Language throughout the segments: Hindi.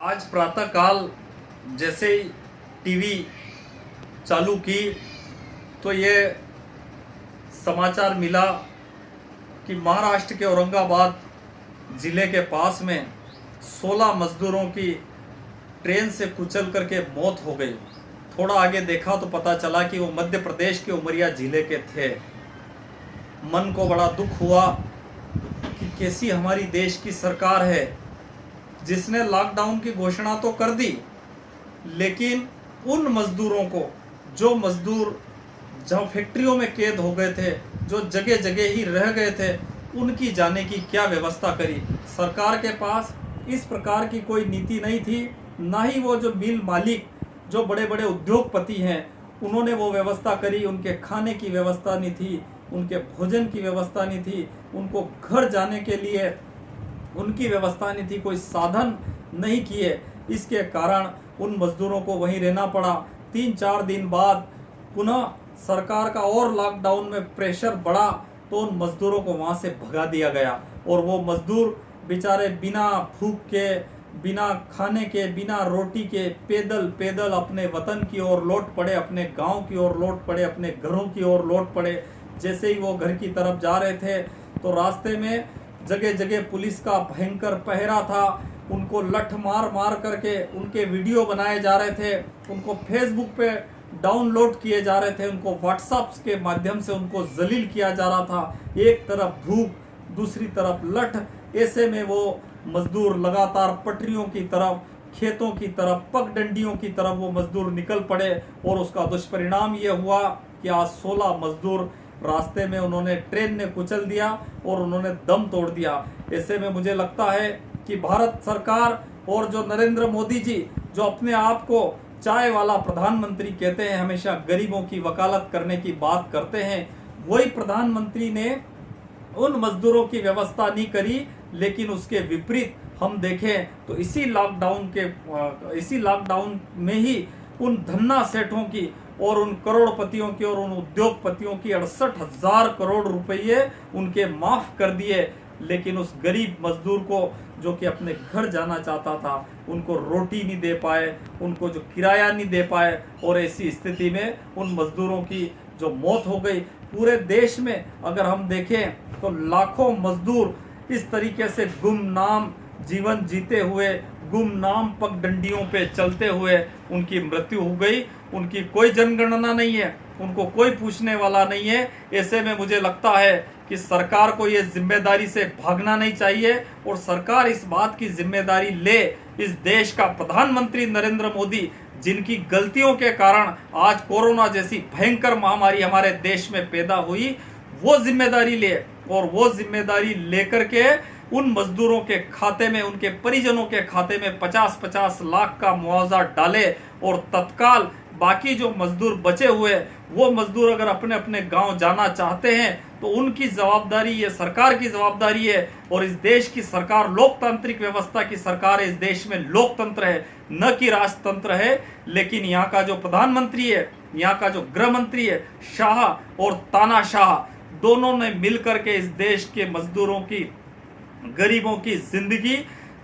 आज प्रातःकाल जैसे ही टीवी चालू की तो ये समाचार मिला कि महाराष्ट्र के औरंगाबाद ज़िले के पास में 16 मजदूरों की ट्रेन से कुचल करके मौत हो गई। थोड़ा आगे देखा तो पता चला कि वो मध्य प्रदेश के उमरिया ज़िले के थे। मन को बड़ा दुख हुआ कि कैसी हमारी देश की सरकार है जिसने लॉकडाउन की घोषणा तो कर दी, लेकिन उन मजदूरों को, जो मजदूर जहाँ फैक्ट्रियों में कैद हो गए थे, जो जगह जगह ही रह गए थे, उनकी जाने की क्या व्यवस्था करी। सरकार के पास इस प्रकार की कोई नीति नहीं थी, ना ही वो जो मिल मालिक, जो बड़े बड़े उद्योगपति हैं, उन्होंने वो व्यवस्था करी। उनके खाने की व्यवस्था नहीं थी, उनके भोजन की व्यवस्था नहीं थी, उनको घर जाने के लिए उनकी व्यवस्था नहीं थी, कोई साधन नहीं किए। इसके कारण उन मजदूरों को वहीं रहना पड़ा। 3-4 दिन बाद पुनः सरकार का और लॉकडाउन में प्रेशर बढ़ा तो उन मजदूरों को वहां से भगा दिया गया और वो मजदूर बेचारे बिना भूख के, बिना खाने के, बिना रोटी के पैदल पैदल अपने वतन की ओर लौट पड़े, अपने गांव की ओर लौट पड़े, अपने घरों की ओर लौट पड़े। जैसे ही वो घर की तरफ जा रहे थे तो रास्ते में जगह जगह पुलिस का भयंकर पहरा था। उनको लठ मार मार करके उनके वीडियो बनाए जा रहे थे, उनको फेसबुक पे डाउनलोड किए जा रहे थे, उनको व्हाट्सएप के माध्यम से उनको जलील किया जा रहा था। एक तरफ भूख, दूसरी तरफ लठ। ऐसे में वो मजदूर लगातार पटरियों की तरफ, खेतों की तरफ, पगडंडियों की तरफ वो मजदूर निकल पड़े और उसका दुष्परिणाम ये हुआ कि आज 16 मजदूर रास्ते में उन्होंने, ट्रेन ने कुचल दिया और उन्होंने दम तोड़ दिया। ऐसे में मुझे लगता है कि भारत सरकार और जो नरेंद्र मोदी जी, जो अपने आप को चाय वाला प्रधानमंत्री कहते हैं, हमेशा गरीबों की वकालत करने की बात करते हैं, वही प्रधानमंत्री ने उन मजदूरों की व्यवस्था नहीं करी। लेकिन उसके विपरीत हम देखें तो इसी लॉकडाउन में ही उन धन्ना सेठों की और उन करोड़पतियों की और उन उद्योगपतियों की 68,000 करोड़ रुपये उनके माफ कर दिए। लेकिन उस गरीब मजदूर को, जो कि अपने घर जाना चाहता था, उनको रोटी नहीं दे पाए, उनको जो किराया नहीं दे पाए, और ऐसी स्थिति में उन मजदूरों की जो मौत हो गई। पूरे देश में अगर हम देखें तो लाखों मजदूर इस तरीके से गुमनाम जीवन जीते हुए, गुमनाम पगडंडियों पे चलते हुए उनकी मृत्यु हो गई। उनकी कोई जनगणना नहीं है, उनको कोई पूछने वाला नहीं है। ऐसे में मुझे लगता है कि सरकार को ये जिम्मेदारी से भागना नहीं चाहिए और सरकार इस बात की जिम्मेदारी ले। इस देश का प्रधानमंत्री नरेंद्र मोदी, जिनकी गलतियों के कारण आज कोरोना जैसी भयंकर महामारी हमारे देश में पैदा हुई, वो जिम्मेदारी ले और वो जिम्मेदारी लेकर के उन मजदूरों के खाते में, उनके परिजनों के खाते में 50-50 लाख का मुआवजा डाले और तत्काल बाकी जो मजदूर बचे हुए, वो मजदूर अगर अपने अपने गांव जाना चाहते हैं तो उनकी जवाबदारी, ये सरकार की जवाबदारी है। और इस देश की सरकार लोकतांत्रिक व्यवस्था की सरकार है, इस देश में लोकतंत्र है, न कि राजतंत्र है। लेकिन यहाँ का जो प्रधानमंत्री है, यहाँ का जो गृह मंत्री है, शाह और तानाशाह, दोनों ने मिलकर के इस देश के मजदूरों की, गरीबों की जिंदगी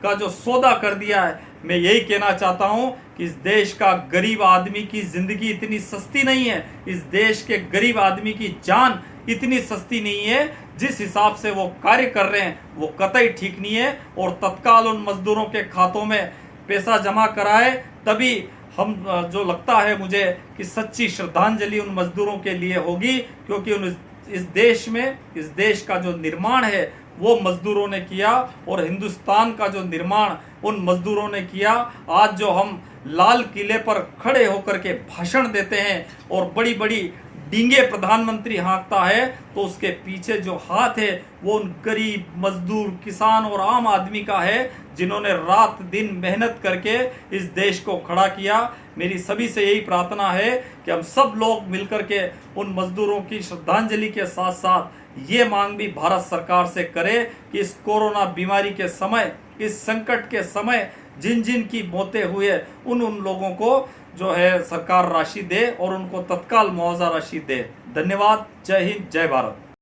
का जो सौदा कर दिया है। मैं यही कहना चाहता हूं कि इस देश का गरीब आदमी की जिंदगी इतनी सस्ती नहीं है, इस देश के गरीब आदमी की जान इतनी सस्ती नहीं है। जिस हिसाब से वो कार्य कर रहे हैं वो कतई ठीक नहीं है। और तत्काल उन मजदूरों के खातों में पैसा जमा कराए, तभी हम, जो लगता है मुझे, कि सच्ची श्रद्धांजलि उन मजदूरों के लिए होगी। क्योंकि इस देश में, इस देश का जो निर्माण है वो मजदूरों ने किया और हिंदुस्तान का जो निर्माण उन मजदूरों ने किया। आज जो हम लाल किले पर खड़े होकर के भाषण देते हैं और बड़ी बड़ी डींगे प्रधानमंत्री हाँकता है, तो उसके पीछे जो हाथ है वो उन गरीब मजदूर, किसान और आम आदमी का है, जिन्होंने रात दिन मेहनत करके इस देश को खड़ा किया। मेरी सभी से यही प्रार्थना है कि हम सब लोग मिलकर के उन मजदूरों की श्रद्धांजलि के साथ साथ ये मांग भी भारत सरकार से करें कि इस कोरोना बीमारी के समय, इस संकट के समय जिन जिन की मौतें हुए, उन लोगों को जो है सरकार राशि दे और उनको तत्काल मुआवजा राशि दे। धन्यवाद। जय हिंद, जय भारत।